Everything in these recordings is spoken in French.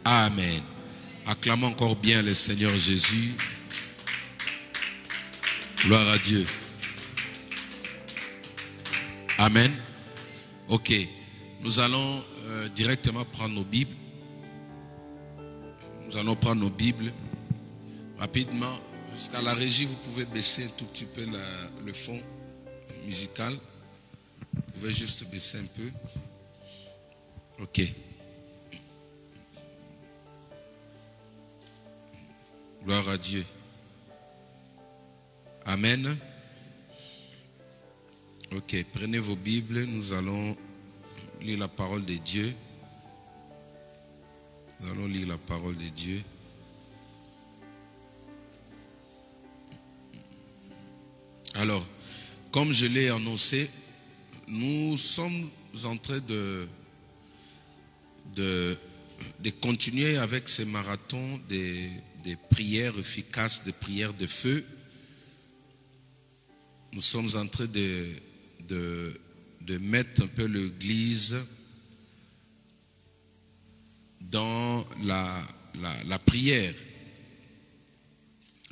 Amen. Acclamons encore bien le Seigneur Jésus. Gloire à Dieu. Amen. Ok. Nous allons directement prendre nos Bibles. Nous allons prendre nos Bibles rapidement. Jusqu'à la régie, vous pouvez baisser un tout petit peu le fond musical. Vous pouvez juste baisser un peu. Ok. Gloire à Dieu. Amen. Ok, prenez vos Bibles, nous allons lire la parole de Dieu. Nous allons lire la parole de Dieu. Alors, comme je l'ai annoncé, nous sommes en train de continuer avec ces marathons des prières efficaces, des prières de feu. Nous sommes en train de mettre un peu l'Église dans la prière.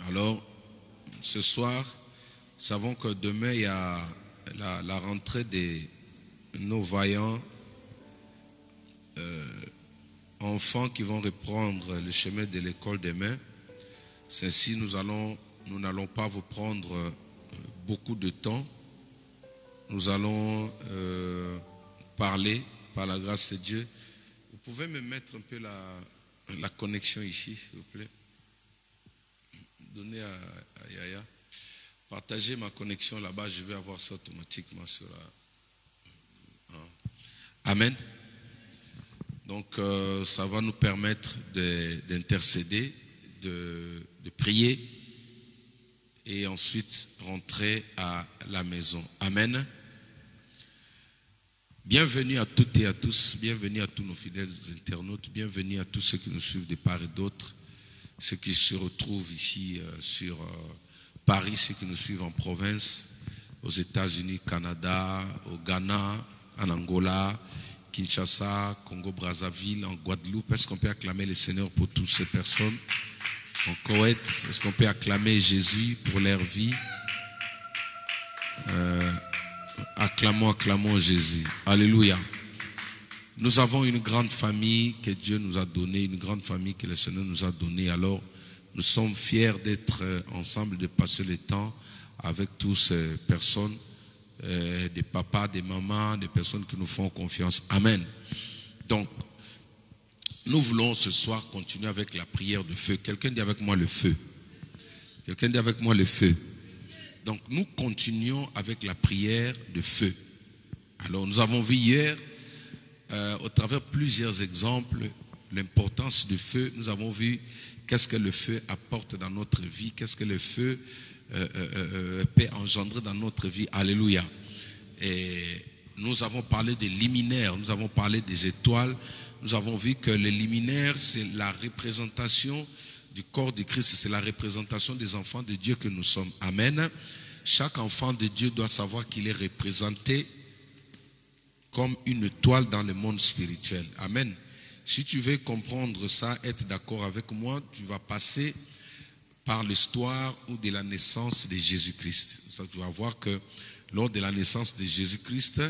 Alors, ce soir, nous savons que demain, il y a la rentrée de nos vaillants enfants qui vont reprendre le chemin de l'école demain. Ainsi, nous n'allons pas vous prendre beaucoup de temps. Nous allons parler par la grâce de Dieu. Vous pouvez me mettre un peu la connexion ici, s'il vous plaît. Donnez à Yaya. Partagez ma connexion là-bas, je vais avoir ça automatiquement sur la... Amen. Donc, ça va nous permettre d'intercéder, de prier et ensuite rentrer à la maison. Amen. Bienvenue à toutes et à tous, bienvenue à tous nos fidèles internautes, bienvenue à tous ceux qui nous suivent de part et d'autre, ceux qui se retrouvent ici sur Paris, ceux qui nous suivent en province, aux États-Unis, Canada, au Ghana, en Angola, Kinshasa, Congo-Brazzaville, en Guadeloupe. Est-ce qu'on peut acclamer le Seigneur pour toutes ces personnes? En Koweït, est-ce qu'on peut acclamer Jésus pour leur vie? Acclamons Jésus. Alléluia. Nous avons une grande famille que Dieu nous a donnée, une grande famille que le Seigneur nous a donnée. Alors, nous sommes fiers d'être ensemble, de passer le temps avec toutes ces personnes, des papas, des mamans, des personnes qui nous font confiance. Amen. Donc, nous voulons ce soir continuer avec la prière de feu. Quelqu'un dit avec moi le feu. Quelqu'un dit avec moi le feu. Donc, nous continuons avec la prière de feu. Alors, nous avons vu hier, au travers plusieurs exemples, l'importance du feu. Nous avons vu qu'est-ce que le feu apporte dans notre vie, qu'est-ce que le feu peut engendrer dans notre vie. Alléluia. Et nous avons parlé des liminaires, nous avons parlé des étoiles. Nous avons vu que les liminaires, c'est la représentation du corps de Christ, c'est la représentation des enfants de Dieu que nous sommes. Amen. Chaque enfant de Dieu doit savoir qu'il est représenté comme une étoile dans le monde spirituel. Amen. Si tu veux comprendre ça, être d'accord avec moi, tu vas passer par l'histoire ou de la naissance de Jésus-Christ. Tu vas voir que lors de la naissance de Jésus-Christ,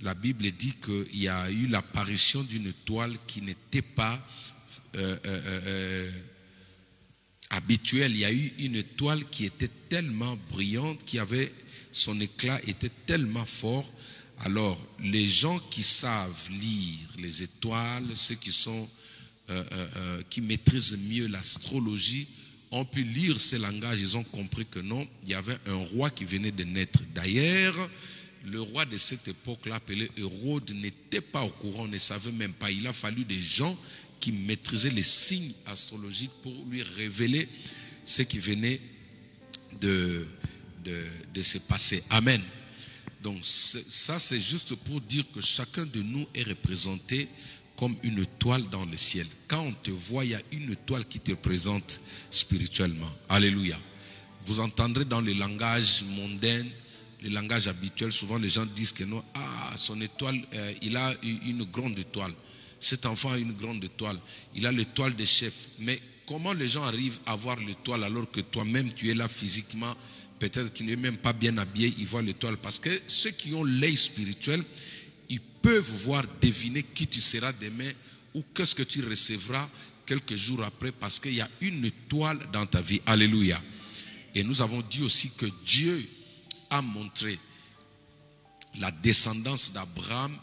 la Bible dit qu'il y a eu l'apparition d'une étoile qui n'était pas habituelle. Il y a eu une étoile qui était tellement brillante, son éclat était tellement fort. Alors, les gens qui savent lire les étoiles, ceux qui maîtrisent mieux l'astrologie, ont pu lire ces langages. Ils ont compris que non, il y avait un roi qui venait de naître. D'ailleurs, le roi de cette époque-là, appelé Hérode, n'était pas au courant, on ne savait même pas. Il a fallu des gens qui maîtrisaient les signes astrologiques pour lui révéler ce qui venait de se passer. Amen. Donc ça, c'est juste pour dire que chacun de nous est représenté comme une étoile dans le ciel. Quand on te voit, il y a une étoile qui te présente spirituellement. Alléluia. Vous entendrez dans le langage mondain, le langage habituel, souvent les gens disent que non, son étoile, il a une grande étoile. Cet enfant a une grande étoile. Il a l'étoile des chefs. Mais comment les gens arrivent à voir l'étoile alors que toi-même tu es là physiquement? Peut-être que tu n'es même pas bien habillé, ils voient l'étoile. Parce que ceux qui ont l'œil spirituel, ils peuvent voir, deviner qui tu seras demain ou qu'est-ce que tu recevras quelques jours après, parce qu'il y a une étoile dans ta vie. Alléluia. Et nous avons dit aussi que Dieu a montré la descendance d'Abraham.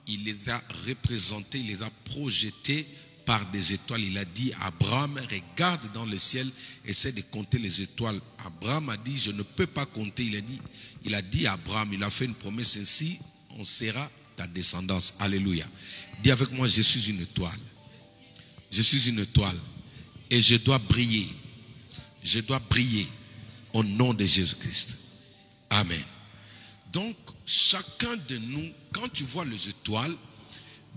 Il les a représentés, il les a projetés par des étoiles. Il a dit à Abraham, regarde dans le ciel, essaie de compter les étoiles. Abraham a dit, je ne peux pas compter. Il a dit à Abraham, il a fait une promesse ainsi, on sera ta descendance. Alléluia. Dis avec moi, je suis une étoile. Je suis une étoile et je dois briller. Je dois briller au nom de Jésus-Christ. Amen. Donc, chacun de nous, quand tu vois les étoiles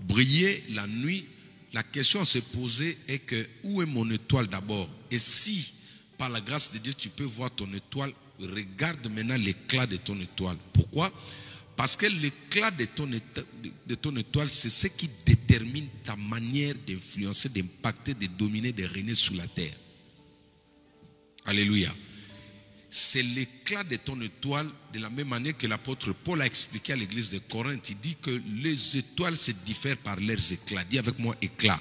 briller la nuit, la question à se poser est que où est mon étoile d'abord? Et si, par la grâce de Dieu, tu peux voir ton étoile, regarde maintenant l'éclat de ton étoile. Pourquoi? Parce que l'éclat de ton étoile, c'est ce qui détermine ta manière d'influencer, d'impacter, de dominer, de régner sur la terre. Alléluia. C'est l'éclat de ton étoile, de la même manière que l'apôtre Paul a expliqué à l'église de Corinthe. Il dit que les étoiles se diffèrent par leurs éclats. Dis avec moi, éclat.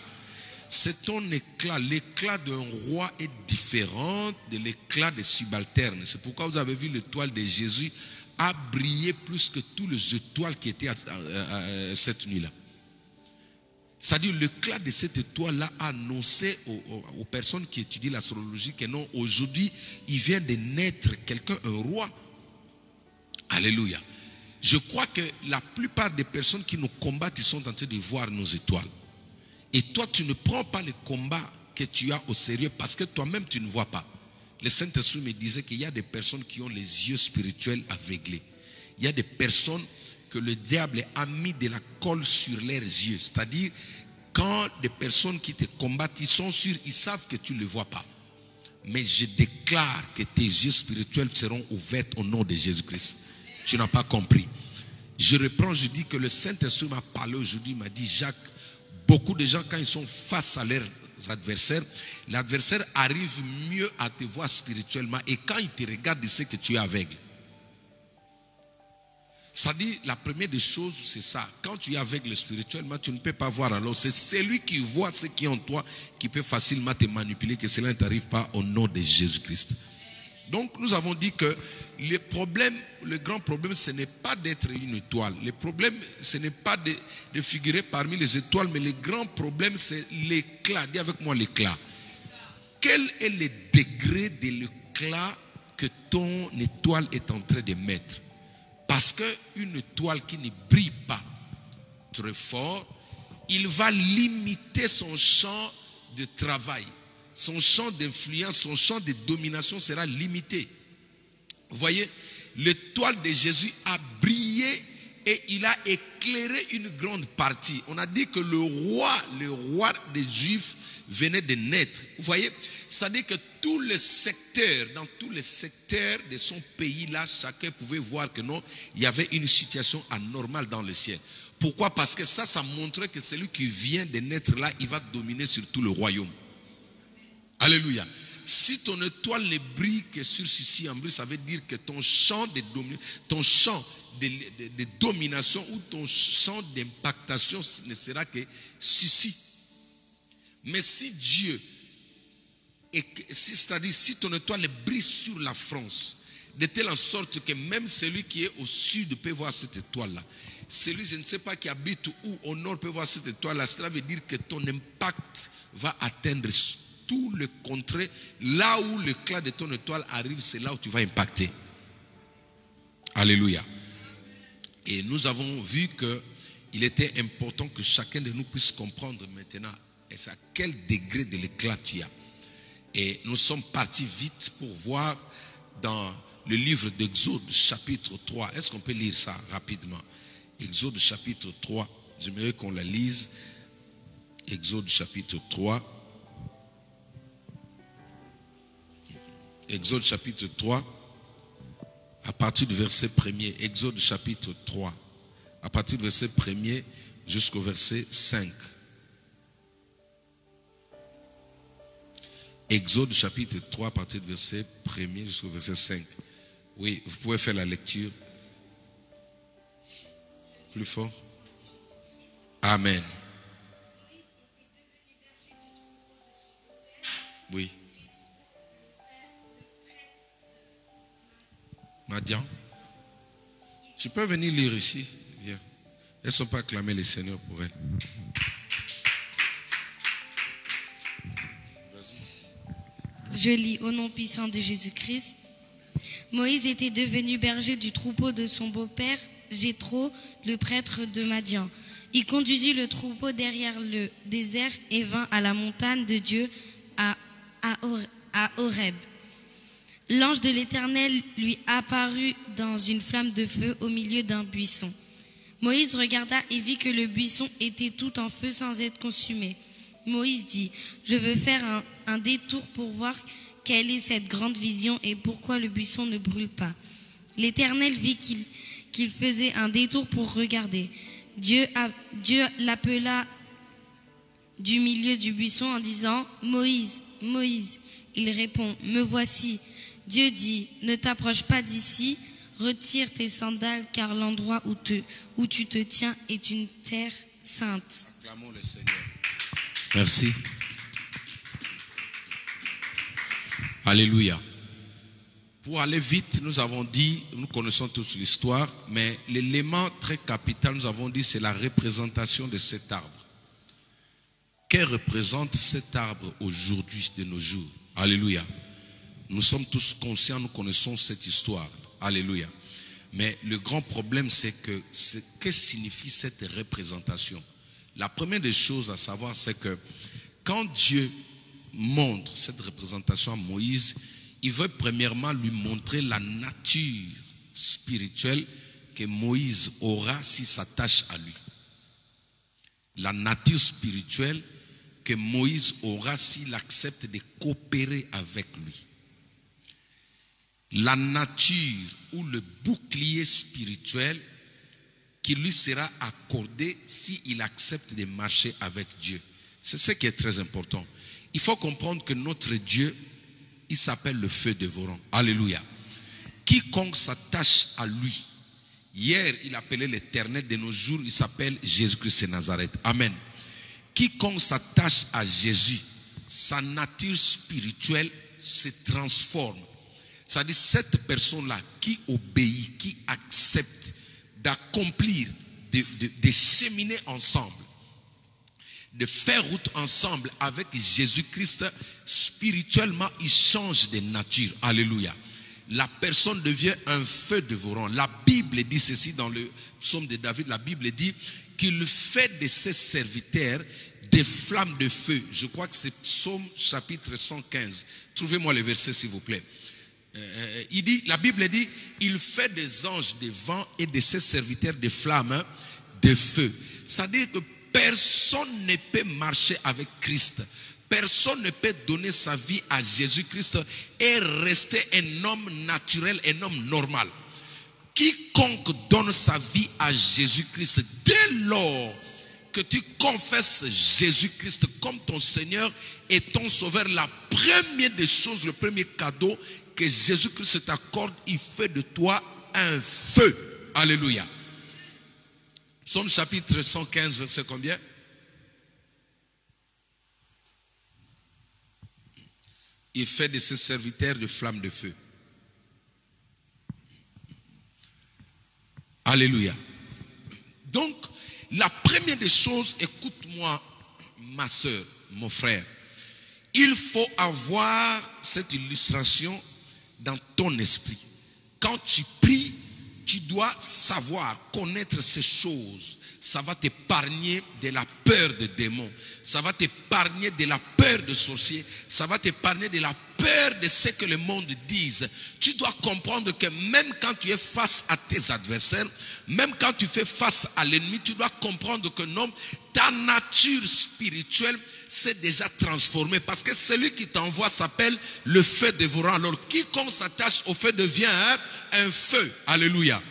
C'est ton éclat. L'éclat d'un roi est différent de l'éclat des subalternes. C'est pourquoi vous avez vu l'étoile de Jésus a brillé plus que toutes les étoiles qui étaient cette nuit-là. C'est-à-dire l'éclat de cette étoile-là a annoncé aux personnes qui étudient l'astrologie que non, aujourd'hui, il vient de naître quelqu'un, un roi. Alléluia. Je crois que la plupart des personnes qui nous combattent, ils sont en train de voir nos étoiles. Et toi, tu ne prends pas le combat que tu as au sérieux parce que toi-même, tu ne vois pas. Le Saint-Esprit me disait qu'il y a des personnes qui ont les yeux spirituels aveuglés. Il y a des personnes que le diable a mis de la colle sur leurs yeux. C'est-à-dire, quand des personnes qui te combattent, ils sont sûrs, ils savent que tu ne le vois pas. Mais je déclare que tes yeux spirituels seront ouverts au nom de Jésus-Christ. Tu n'as pas compris. Je reprends, je dis que le Saint-Esprit m'a parlé aujourd'hui, il m'a dit, Jacques, beaucoup de gens, quand ils sont face à leurs adversaires, l'adversaire arrive mieux à te voir spirituellement et quand il te regarde, il sait que tu es aveugle. Ça dit, la première des choses, c'est ça. Quand tu es aveugle spirituellement, tu ne peux pas voir. Alors, c'est celui qui voit ce qui est en toi qui peut facilement te manipuler, que cela ne t'arrive pas au nom de Jésus-Christ. Donc, nous avons dit que le grand problème, ce n'est pas d'être une étoile. Le problème, ce n'est pas de figurer parmi les étoiles, mais le grand problème, c'est l'éclat. Dis avec moi l'éclat. Quel est le degré de l'éclat que ton étoile est en train de mettre? Parce qu'une étoile qui ne brille pas très fort, il va limiter son champ de travail. Son champ d'influence, son champ de domination sera limité. Vous voyez, l'étoile de Jésus a brillé et il a éclairé une grande partie. On a dit que le roi des Juifs venait de naître. Vous voyez, c'est-à-dire que tous les secteurs, dans tous les secteurs de son pays-là, chacun pouvait voir que non, il y avait une situation anormale dans le ciel. Pourquoi? Parce que ça montrait que celui qui vient de naître là, il va dominer sur tout le royaume. Alléluia. Si ton étoile ne brille que sur ceci en bleu, ça veut dire que ton champ de domination ou ton champ d'impactation ne sera que ceci. Mais si Dieu, c'est-à-dire si ton étoile brille sur la France, de telle sorte que même celui qui est au sud peut voir cette étoile-là, celui, je ne sais pas, qui habite où au nord peut voir cette étoile-là, cela veut dire que ton impact va atteindre tout le contraire. Là où l'éclat de ton étoile arrive, c'est là où tu vas impacter. Alléluia. Et nous avons vu qu'il était important que chacun de nous puisse comprendre maintenant à quel degré de l'éclat tu as. Et nous sommes partis vite pour voir dans le livre d'Exode chapitre 3. Est-ce qu'on peut lire ça rapidement? Exode chapitre 3. J'aimerais qu'on la lise. Exode chapitre 3. Exode chapitre 3. À partir du verset 1er. Exode chapitre 3. À partir du verset 1er jusqu'au verset 5. Exode chapitre 3 à partir du verset 1er jusqu'au verset 5. Oui, vous pouvez faire la lecture. Plus fort. Amen. Oui. Madian, tu peux venir lire ici. Viens. Elles ne sont pas acclamées les seigneurs pour elles. Je lis au nom puissant de Jésus-Christ. Moïse était devenu berger du troupeau de son beau-père, Jéthro, le prêtre de Madian. Il conduisit le troupeau derrière le désert et vint à la montagne de Dieu à Horeb. L'ange de l'Éternel lui apparut dans une flamme de feu au milieu d'un buisson. Moïse regarda et vit que le buisson était tout en feu sans être consumé. Moïse dit, « Je veux faire un détour pour voir quelle est cette grande vision et pourquoi le buisson ne brûle pas. » L'Éternel vit qu'il faisait un détour pour regarder. Dieu l'appela du milieu du buisson en disant, « Moïse, Moïse. » Il répond, « Me voici. » Dieu dit, « Ne t'approche pas d'ici, retire tes sandales, car l'endroit où tu te tiens est une terre sainte. » Acclamons le Seigneur. Merci. Alléluia. Pour aller vite, nous avons dit, nous connaissons tous l'histoire, mais l'élément très capital, nous avons dit, c'est la représentation de cet arbre. Que représente cet arbre aujourd'hui, de nos jours? Alléluia. Nous sommes tous conscients, nous connaissons cette histoire. Alléluia. Mais le grand problème, c'est que que signifie cette représentation? La première des choses à savoir, c'est que quand Dieu montre cette représentation à Moïse, il veut premièrement lui montrer la nature spirituelle que Moïse aura s'il s'attache à lui. La nature spirituelle que Moïse aura s'il accepte de coopérer avec lui. La nature ou le bouclier spirituel qui lui sera accordé s'il accepte de marcher avec Dieu. C'est ce qui est très important. Il faut comprendre que notre Dieu, il s'appelle le feu dévorant. Alléluia. Quiconque s'attache à lui, hier il appelait l'Éternel, de nos jours il s'appelle Jésus-Christ de Nazareth. Amen. Quiconque s'attache à Jésus, sa nature spirituelle se transforme. C'est-à-dire cette personne-là qui obéit, qui accepte d'accomplir, de cheminer ensemble, de faire route ensemble avec Jésus-Christ, spirituellement, il change de nature. Alléluia. La personne devient un feu dévorant. La Bible dit ceci dans le psaume de David. La Bible dit qu'il fait de ses serviteurs des flammes de feu. Je crois que c'est psaume chapitre 115. Trouvez-moi le verset s'il vous plaît. La Bible dit, il fait des anges de vent et de ses serviteurs des flammes de feu. C'est-à-dire que personne ne peut marcher avec Christ. Personne ne peut donner sa vie à Jésus-Christ et rester un homme naturel, un homme normal. Quiconque donne sa vie à Jésus-Christ, dès lors que tu confesses Jésus-Christ comme ton Seigneur et ton Sauveur, la première des choses, le premier cadeau que Jésus-Christ t'accorde, il fait de toi un feu. Alléluia. Psaume chapitre 115, verset combien? Il fait de ses serviteurs de flammes de feu. Alléluia. Donc, la première des choses, écoute-moi, ma soeur, mon frère. Il faut avoir cette illustration dans ton esprit. Quand tu pries, tu dois savoir, connaître ces choses. Ça va t'épargner de la peur des démons. Ça va t'épargner de la peur des sorciers. Ça va t'épargner de la peur de ce que le monde dise. Tu dois comprendre que même quand tu es face à tes adversaires, même quand tu fais face à l'ennemi, tu dois comprendre que non, ta nature spirituelle s'est déjà transformée. Parce que celui qui t'envoie s'appelle le feu dévorant. Alors quiconque s'attache au feu devient un feu. Alléluia.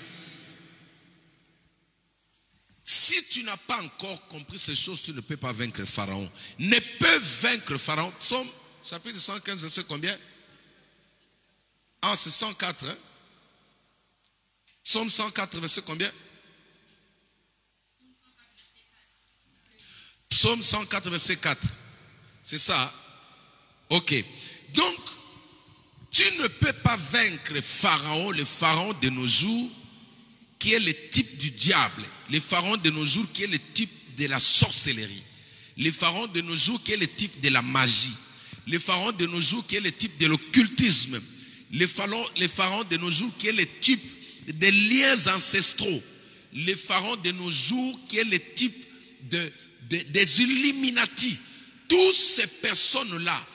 Si tu n'as pas encore compris ces choses, tu ne peux pas vaincre Pharaon. Ne peut vaincre Pharaon. Psaume chapitre 115, verset combien? Ah, c'est 104. Hein? Psaume 104, verset combien? Psaume 104, verset 4. C'est ça. Ok. Donc, tu ne peux pas vaincre Pharaon, le Pharaon de nos jours, qui est le type du diable. Le Pharaon de nos jours, qui est le type de la sorcellerie. Le Pharaon de nos jours, qui est le type de la magie. Le Pharaon de nos jours, qui est le type de l'occultisme. Le Pharaon de nos jours, qui est le type des liens ancestraux. Le Pharaon de nos jours, qui est le type des Illuminati. Toutes ces personnes-là,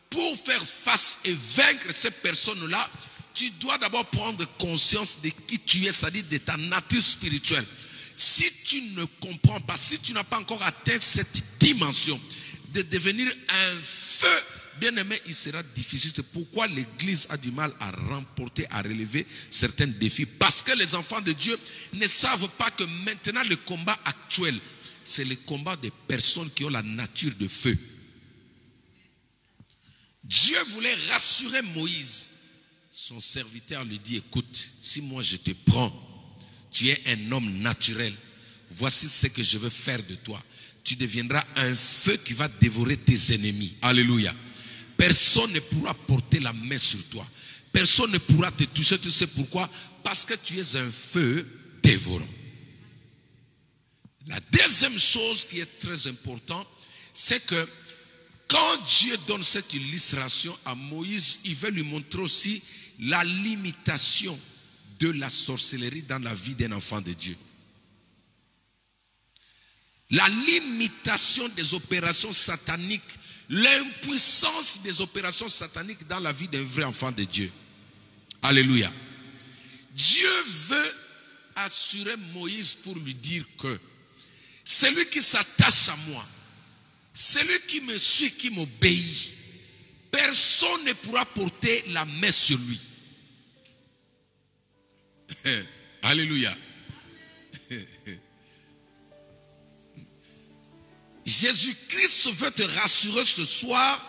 pour faire face et vaincre ces personnes-là, tu dois d'abord prendre conscience de qui tu es, c'est-à-dire de ta nature spirituelle. Si tu ne comprends pas, si tu n'as pas encore atteint cette dimension de devenir un feu, bien aimé, il sera difficile. C'est pourquoi l'Église a du mal à remporter, à relever certains défis. Parce que les enfants de Dieu ne savent pas que maintenant le combat actuel, c'est le combat des personnes qui ont la nature de feu. Dieu voulait rassurer Moïse. Son serviteur lui dit, écoute, si moi je te prends, tu es un homme naturel. Voici ce que je veux faire de toi. Tu deviendras un feu qui va dévorer tes ennemis. Alléluia. Personne ne pourra porter la main sur toi. Personne ne pourra te toucher. Tu sais pourquoi? Parce que tu es un feu dévorant. La deuxième chose qui est très importante, c'est que quand Dieu donne cette illustration à Moïse, il veut lui montrer aussi la limitation de la sorcellerie dans la vie d'un enfant de Dieu. La limitation des opérations sataniques, l'impuissance des opérations sataniques dans la vie d'un vrai enfant de Dieu. Alléluia. Dieu veut assurer Moïse pour lui dire que celui qui s'attache à moi, celui qui me suit, qui m'obéit, personne ne pourra porter la main sur lui. Alléluia. Jésus-Christ veut te rassurer ce soir.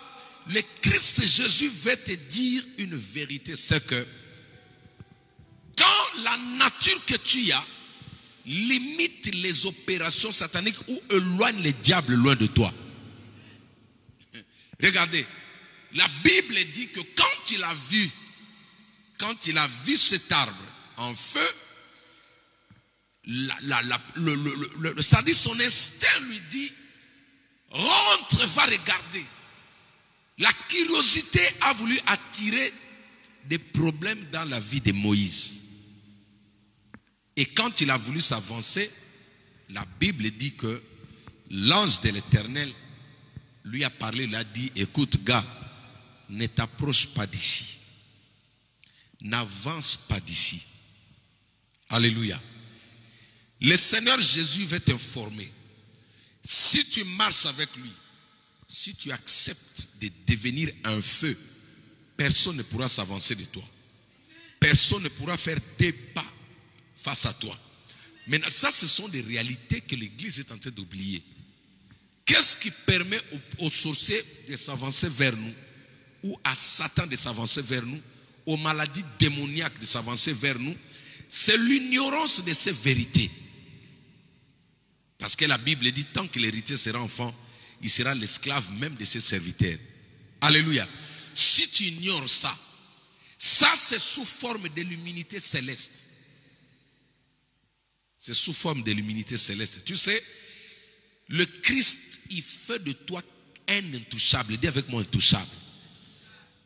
Le Christ Jésus veut te dire une vérité. C'est que quand la nature que tu as limite les opérations sataniques ou éloigne les diables loin de toi. Regardez, la Bible dit que quand il a vu cet arbre en feu, c'est-à-dire son instinct lui dit, rentre, va regarder. La curiosité a voulu attirer des problèmes dans la vie de Moïse. Et quand il a voulu s'avancer, la Bible dit que l'ange de l'Éternel lui a parlé, il a dit, écoute gars, ne t'approche pas d'ici. N'avance pas d'ici. Alléluia. Le Seigneur Jésus veut t'informer. Si tu marches avec lui, si tu acceptes de devenir un feu, personne ne pourra s'avancer de toi. Personne ne pourra faire des pas face à toi. Maintenant, ça, ce sont des réalités que l'Église est en train d'oublier. Qu'est-ce qui permet aux sorciers de s'avancer vers nous, ou à Satan de s'avancer vers nous, aux maladies démoniaques de s'avancer vers nous? C'est l'ignorance de ces vérités. Parce que la Bible dit, tant que l'héritier sera enfant, il sera l'esclave même de ses serviteurs. Alléluia. Si tu ignores ça, ça c'est sous forme de l'immunité céleste. C'est sous forme de l'immunité céleste. Tu sais, le Christ, il fait de toi un intouchable. Dis avec moi, intouchable.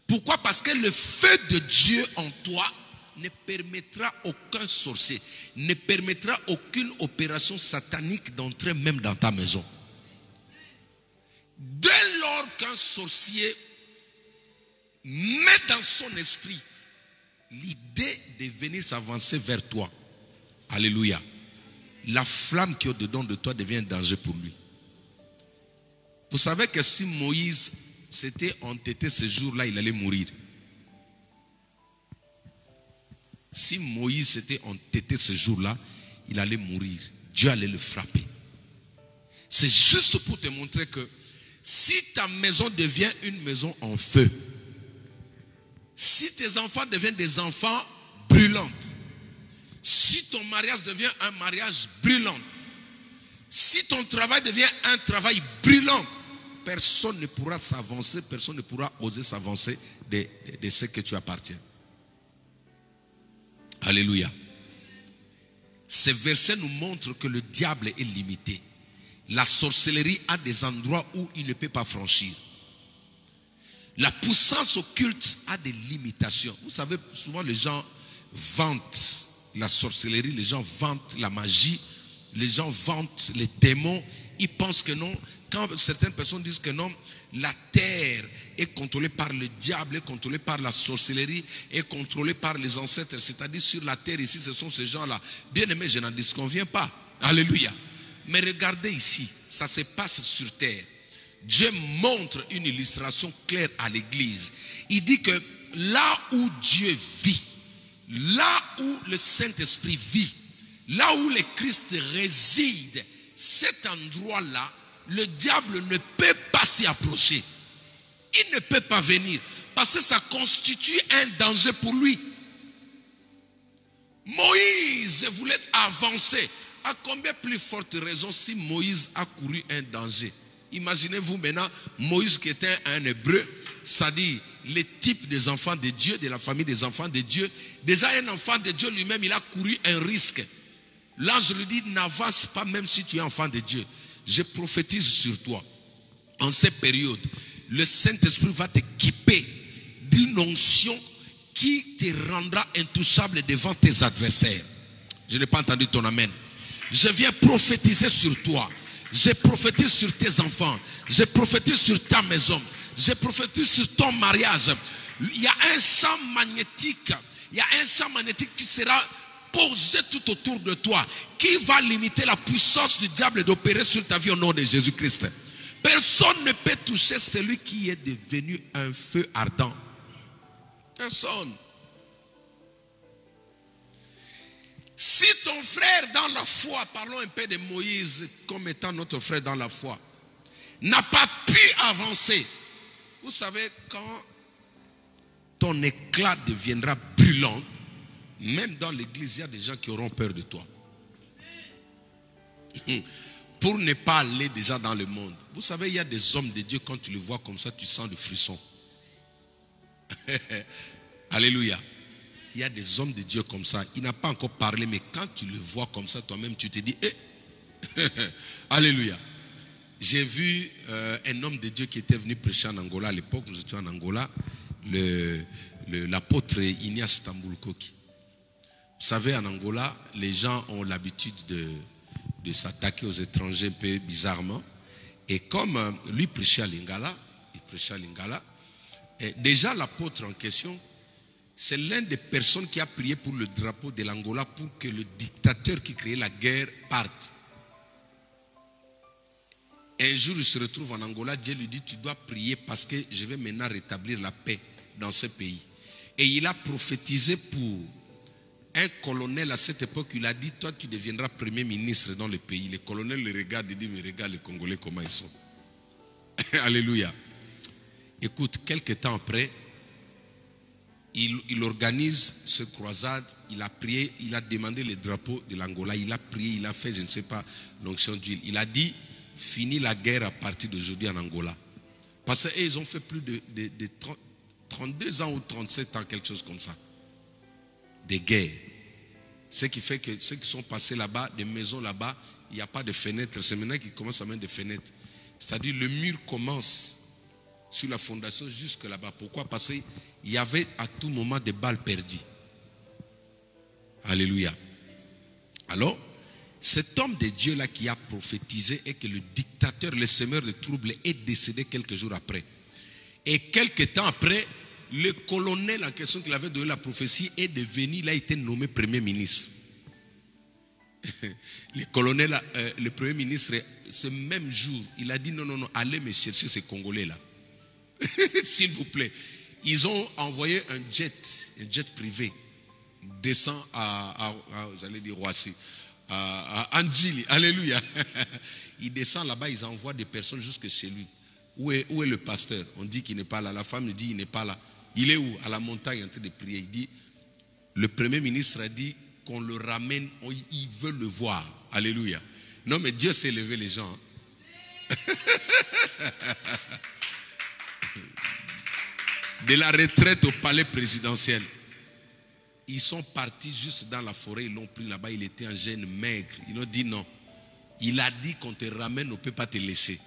Pourquoi? Parce que le feu de Dieu en toi ne permettra aucun sorcier, ne permettra aucune opération satanique d'entrer même dans ta maison. Dès lors qu'un sorcier met dans son esprit l'idée de venir s'avancer vers toi, alléluia, la flamme qui est au-dedans de toi devient un danger pour lui. Vous savez que si Moïse s'était entêté ce jour-là, il allait mourir. Si Moïse s'était entêté ce jour-là, il allait mourir. Dieu allait le frapper. C'est juste pour te montrer que Si ta maison devient une maison en feu, si tes enfants deviennent des enfants brûlants, si ton mariage devient un mariage brûlant, si ton travail devient un travail brûlant, personne ne pourra s'avancer, personne ne pourra oser s'avancer de ce que tu appartiens. Alléluia. Ces versets nous montrent que le diable est limité. La sorcellerie a des endroits où il ne peut pas franchir. La puissance occulte a des limitations. Vous savez, souvent les gens vantent la sorcellerie, les gens vantent la magie, les gens vantent les démons. Ils pensent que non. Quand certaines personnes disent que non, la terre est contrôlée par le diable, est contrôlée par la sorcellerie, est contrôlée par les ancêtres. C'est-à-dire sur la terre ici, ce sont ces gens-là. Bien aimé, je n'en disconviens pas. Alléluia. Mais regardez ici, ça se passe sur terre. Dieu montre une illustration claire à l'église. Il dit que là où Dieu vit, là où le Saint-Esprit vit, là où le Christ réside, cet endroit-là, le diable ne peut pas s'y approcher. Il ne peut pas venir parce que ça constitue un danger pour lui. Moïse voulait avancer. À combien plus forte raison si Moïse a couru un danger? Imaginez-vous maintenant Moïse qui était un hébreu, c'est-à-dire les types des enfants de Dieu, de la famille des enfants de Dieu. Déjà un enfant de Dieu lui-même, il a couru un risque. Là je lui dis, n'avance pas même si tu es enfant de Dieu. Je prophétise sur toi. En cette période, le Saint-Esprit va t'équiper d'une onction qui te rendra intouchable devant tes adversaires. Je n'ai pas entendu ton amen. Je viens prophétiser sur toi. Je prophétise sur tes enfants. Je prophétise sur ta maison. Je prophétise sur ton mariage. Il y a un champ magnétique. Il y a un champ magnétique qui sera posé tout autour de toi, qui va limiter la puissance du diable d'opérer sur ta vie au nom de Jésus-Christ. Personne ne peut toucher celui qui est devenu un feu ardent. Personne. Si ton frère dans la foi, parlons un peu de Moïse comme étant notre frère dans la foi, n'a pas pu avancer, vous savez, quand ton éclat deviendra brûlant, même dans l'église, il y a des gens qui auront peur de toi. Pour ne pas aller déjà dans le monde. Vous savez, il y a des hommes de Dieu, quand tu les vois comme ça, tu sens le frisson. Alléluia. Il y a des hommes de Dieu comme ça. Il n'a pas encore parlé, mais quand tu le vois comme ça, toi-même, tu te dis, Alléluia. J'ai vu un homme de Dieu qui était venu prêcher en Angola à l'époque. Nous étions en Angola. L'apôtre Ignace Tambulkoki. Vous savez, en Angola, les gens ont l'habitude de s'attaquer aux étrangers un peu bizarrement. Et comme lui prêchait à Lingala, et déjà l'apôtre en question, c'est l'un des personnes qui a prié pour le drapeau de l'Angola pour que le dictateur qui créait la guerre parte. Un jour, il se retrouve en Angola, Dieu lui dit, tu dois prier parce que je vais maintenant rétablir la paix dans ce pays. Et il a prophétisé pour un colonel à cette époque, il a dit, toi tu deviendras premier ministre dans le pays. Le colonel le regarde et dit, mais regarde les Congolais comment ils sont. Alléluia. Écoute, quelques temps après, il organise ce croisade, il a prié, il a demandé le drapeau de l'Angola, il a prié, il a fait, je ne sais pas, l'onction d'huile. Il a dit, fini la guerre à partir d'aujourd'hui en Angola. Parce qu'ils ont fait plus de 32 ans ou 37 ans, quelque chose comme ça. Des guerres. Ce qui fait que ceux qui sont passés là-bas, des maisons là-bas, il n'y a pas de fenêtres. C'est maintenant qu'ils commencent à mettre des fenêtres. C'est-à-dire le mur commence sur la fondation jusque là-bas. Pourquoi? Parce qu'il y avait à tout moment des balles perdues. Alléluia. Alors, cet homme de Dieu là qui a prophétisé et que le dictateur, le semeur de troubles est décédé quelques jours après. Et quelques temps après, le colonel en question qui avait donné la prophétie est devenu, il a été nommé premier ministre. Le colonel, le premier ministre, ce même jour, il a dit non, allez me chercher ces Congolais là. S'il vous plaît. Ils ont envoyé un jet privé. Il descend j'allais dire Roissy, à Andjili. Alléluia. Il descend là-bas, ils envoient des personnes jusque chez lui. Où est le pasteur? On dit qu'il n'est pas là. La femme dit qu'il n'est pas là. Il est où? À la montagne en train de prier. Il dit, le premier ministre a dit qu'on le ramène, il veut le voir. Alléluia. Non mais Dieu s'est levé les gens. De la retraite au palais présidentiel. Ils sont partis juste dans la forêt, ils l'ont pris là-bas, il était un jeune maigre. Ils ont dit non. Il a dit qu'on te ramène, on ne peut pas te laisser.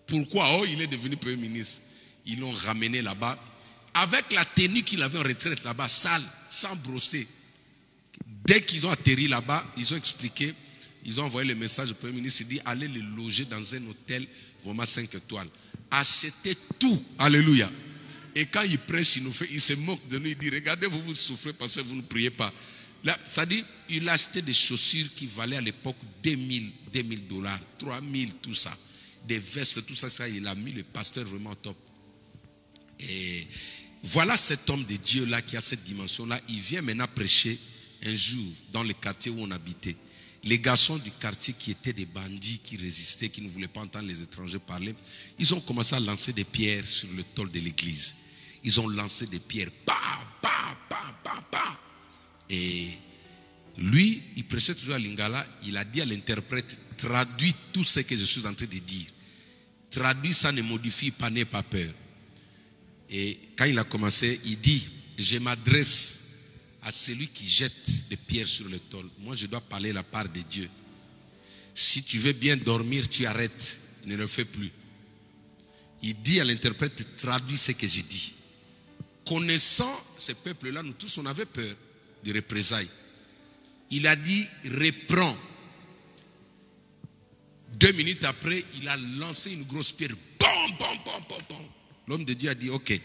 Pourquoi? Oh, il est devenu premier ministre. Ils l'ont ramené là-bas. Avec la tenue qu'il avait en retraite là-bas, sale, sans brosser. Dès qu'ils ont atterri là-bas, ils ont expliqué, ils ont envoyé le message au premier ministre, il dit, allez le loger dans un hôtel, vraiment 5 étoiles. Achetez tout. Alléluia. Et quand il prêche, il se moque de nous, il dit, regardez, vous souffrez parce que vous ne priez pas. Là, ça dit, il a acheté des chaussures qui valaient à l'époque 2000 $, 3000, tout ça. Des vestes, tout ça, il a mis le pasteur vraiment top. Et voilà cet homme de Dieu-là qui a cette dimension-là. Il vient maintenant prêcher un jour dans le quartier où on habitait. Les garçons du quartier qui étaient des bandits, qui résistaient, qui ne voulaient pas entendre les étrangers parler, ils ont commencé à lancer des pierres sur le tôle de l'église. Ils ont lancé des pierres. Et lui, il prêchait toujours à Lingala. Il a dit à l'interprète, traduis tout ce que je suis en train de dire. Traduis, ça ne modifie pas, n'aie pas peur. Et quand il a commencé, il dit, je m'adresse à celui qui jette des pierres sur le tôle. Moi, je dois parler la part de Dieu. Si tu veux bien dormir, tu arrêtes. Ne le fais plus. Il dit à l'interprète, traduis ce que j'ai dit. Connaissant ce peuple-là, nous tous, on avait peur de représailles. Il a dit, reprends. 2 minutes après, il a lancé une grosse pierre. Bam, bam, bam, bam, bam. L'homme de Dieu a dit, ok,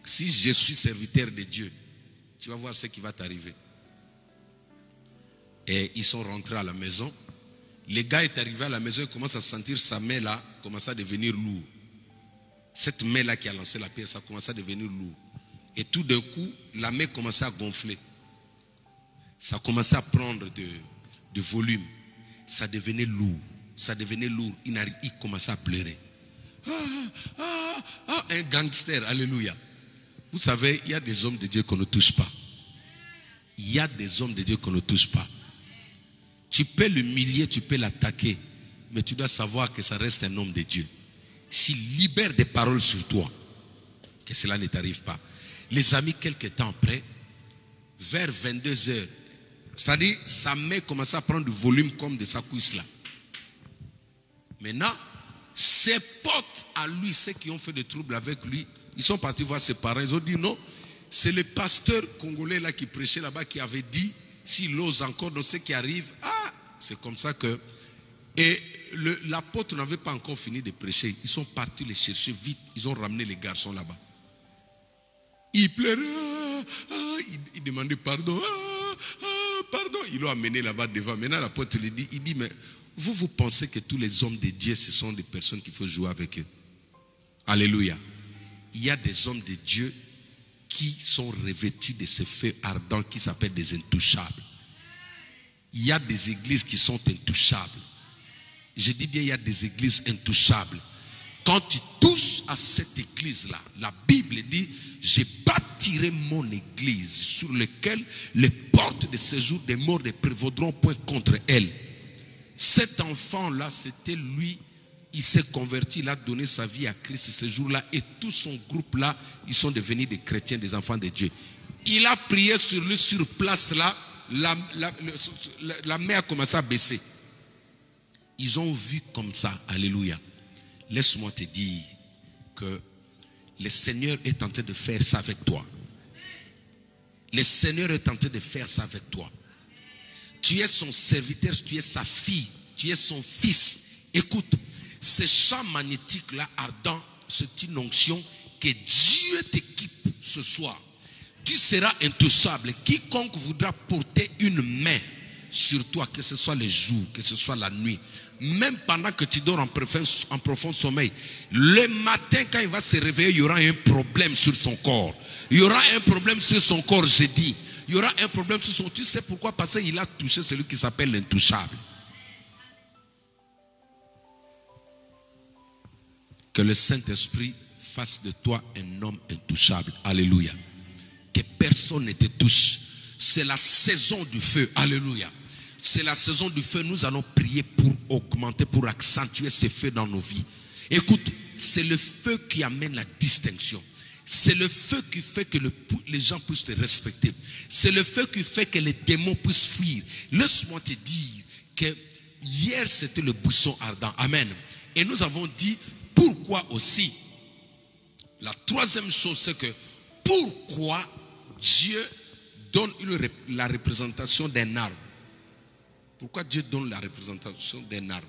si je suis serviteur de Dieu, tu vas voir ce qui va t'arriver. Et ils sont rentrés à la maison. Le gars est arrivé à la maison, il commence à sentir sa main là, commence à devenir lourde. Cette main là qui a lancé la pierre, ça commence à devenir lourd. Et tout d'un coup, la main commençait à gonfler. Ça commençait à prendre de volume. Ça devenait lourd. Ça devenait lourd. Il commençait à pleurer. Un gangster, alléluia. Vous savez, il y a des hommes de Dieu qu'on ne touche pas. Il y a des hommes de Dieu qu'on ne touche pas. Tu peux l'humilier, tu peux l'attaquer, mais tu dois savoir que ça reste un homme de Dieu. S'il libère des paroles sur toi, que cela ne t'arrive pas. Les amis, quelques temps après, vers 22h, c'est-à-dire sa main commençait à prendre du volume comme de sa cuisse là. Maintenant, ses potes à lui, ceux qui ont fait des troubles avec lui, ils sont partis voir ses parents. Ils ont dit non, c'est le pasteur congolais là qui prêchait là-bas qui avait dit, s'il ose encore dans ce qui arrive, c'est comme ça que... Et l'apôtre n'avait pas encore fini de prêcher. Ils sont partis les chercher vite. Ils ont ramené les garçons là-bas. Ils pleuraient, ils demandaient pardon, pardon. Ils l'ont amené là-bas devant. Maintenant l'apôtre lui dit, il dit, mais vous pensez que tous les hommes de Dieu, ce sont des personnes qu'il faut jouer avec eux? Alléluia. Il y a des hommes de Dieu qui sont revêtus de ce feu ardent qui s'appelle des intouchables. Il y a des églises qui sont intouchables. Je dis bien, il y a des églises intouchables. Quand tu touches à cette église-là, la Bible dit, je bâtirai mon église sur laquelle les portes de séjour des morts ne prévaudront point contre elle. Cet enfant-là, c'était lui, il s'est converti, il a donné sa vie à Christ ce jour-là et tout son groupe-là, ils sont devenus des chrétiens, des enfants de Dieu. Il a prié sur lui, sur place là, la main a commencé à baisser. Ils ont vu comme ça, alléluia. Laisse-moi te dire que le Seigneur est en train de faire ça avec toi. Le Seigneur est en train de faire ça avec toi. Tu es son serviteur, tu es sa fille, tu es son fils. Écoute, ce champ magnétique-là ardent, c'est une onction que Dieu t'équipe ce soir. Tu seras intouchable. Quiconque voudra porter une main sur toi, que ce soit le jour, que ce soit la nuit, même pendant que tu dors en profond sommeil, le matin quand il va se réveiller, il y aura un problème sur son corps. Il y aura un problème sur son corps, j'ai dit. Il y aura un problème sur son... Tu sais pourquoi? Parce qu'il a touché celui qui s'appelle l'intouchable. Que le Saint-Esprit fasse de toi un homme intouchable. Alléluia. Que personne ne te touche. C'est la saison du feu. Alléluia. C'est la saison du feu. Nous allons prier pour augmenter, pour accentuer ce feu dans nos vies. Écoute, c'est le feu qui amène la distinction. C'est le feu qui fait que les gens puissent te respecter. C'est le feu qui fait que les démons puissent fuir. Laisse-moi te dire que hier c'était le buisson ardent. Amen. Et nous avons dit pourquoi aussi. La troisième chose, c'est que pourquoi Dieu donne la représentation d'un arbre. Pourquoi Dieu donne la représentation d'un arbre?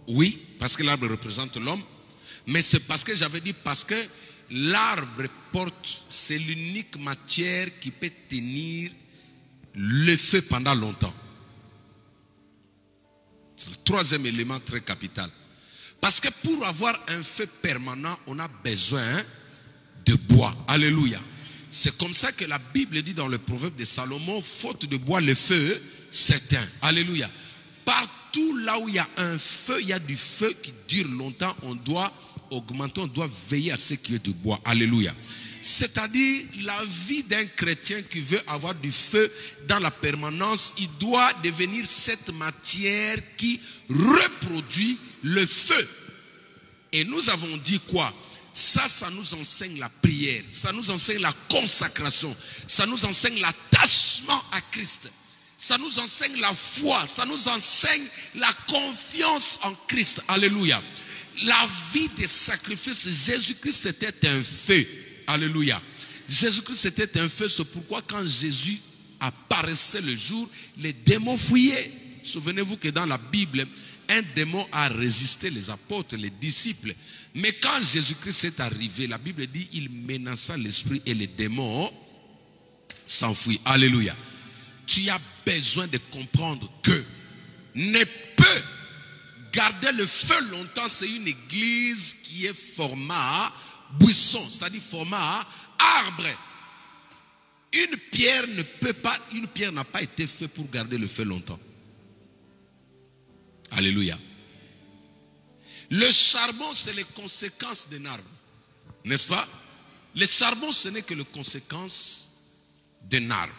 Oui, parce que l'arbre représente l'homme. Mais c'est parce que j'avais dit, parce que l'arbre porte, c'est l'unique matière qui peut tenir le feu pendant longtemps. C'est le troisième élément très capital. Parce que pour avoir un feu permanent, on a besoin de bois. Alléluia. C'est comme ça que la Bible dit dans le proverbe de Salomon, faute de bois, le feu s'éteint. Alléluia. Partout là où il y a un feu, il y a du feu qui dure longtemps, on doit augmenter, on doit veiller à ce qu'il y ait du bois. Alléluia. C'est-à-dire la vie d'un chrétien qui veut avoir du feu dans la permanence, il doit devenir cette matière qui reproduit le feu. Et nous avons dit quoi? Ça nous enseigne la prière, ça nous enseigne la consacration, ça nous enseigne l'attachement à Christ, ça nous enseigne la foi, ça nous enseigne la confiance en Christ. Alléluia. La vie des sacrifices, Jésus-Christ c'était un feu. Alléluia. Jésus-Christ c'était un feu, c'est pourquoi quand Jésus apparaissait le jour, les démons fuyaient. Souvenez-vous que dans la Bible, un démon a résisté les apôtres, les disciples. Mais quand Jésus-Christ est arrivé, la Bible dit, il menaça l'esprit et les démons s'enfuient. Alléluia. Tu as besoin de comprendre que ne peut garder le feu longtemps, c'est une église qui est format buisson, c'est-à-dire format arbre. Une pierre n'a pas été faite pour garder le feu longtemps. Alléluia. Le charbon, c'est les conséquences d'un arbre. N'est-ce pas? Le charbon, ce n'est que les conséquences d'un arbre.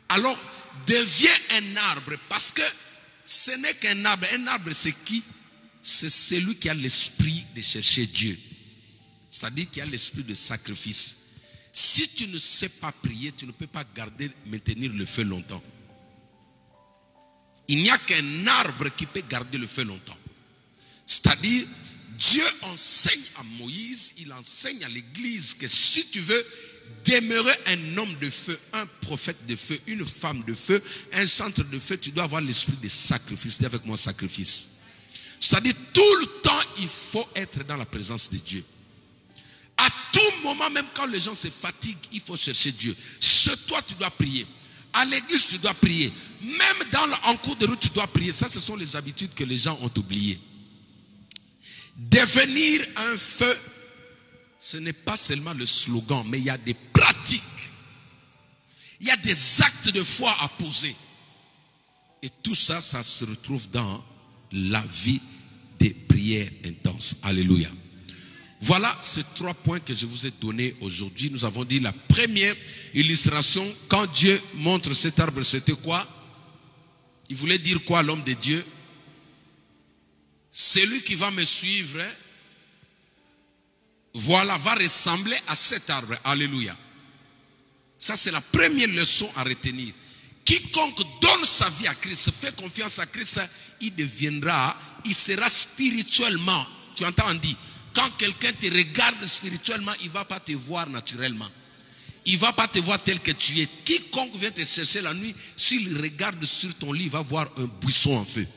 Alors, devient un arbre parce que ce n'est qu'un arbre. Un arbre, c'est qui? C'est celui qui a l'esprit de chercher Dieu. C'est-à-dire qui a l'esprit de sacrifice. Si tu ne sais pas prier, tu ne peux pas maintenir le feu longtemps. Il n'y a qu'un arbre qui peut garder le feu longtemps. C'est-à-dire, Dieu enseigne à Moïse, il enseigne à l'église que si tu veux demeurer un homme de feu, un prophète de feu, une femme de feu, un chanteur de feu, tu dois avoir l'esprit de sacrifice. Dis avec moi sacrifice. C'est-à-dire, tout le temps, il faut être dans la présence de Dieu. À tout moment, même quand les gens se fatiguent, il faut chercher Dieu. Chez toi, tu dois prier. À l'église, tu dois prier. Même en cours de route, tu dois prier. Ça, ce sont les habitudes que les gens ont oubliées. Devenir un feu, ce n'est pas seulement le slogan, mais il y a des pratiques. Il y a des actes de foi à poser. Et tout ça, ça se retrouve dans la vie des prières intenses. Alléluia. Voilà ces 3 points que je vous ai donnés aujourd'hui. Nous avons dit la première illustration, quand Dieu montre cet arbre, c'était quoi? Il voulait dire quoi, l'homme de Dieu? Celui qui va me suivre, voilà, va ressembler à cet arbre. Alléluia. Ça, c'est la première leçon à retenir. Quiconque donne sa vie à Christ, fait confiance à Christ, il sera spirituellement. Tu entends, on dit, quand quelqu'un te regarde spirituellement, il ne va pas te voir naturellement. Il ne va pas te voir tel que tu es. Quiconque vient te chercher la nuit, s'il regarde sur ton lit, il va voir un buisson en feu.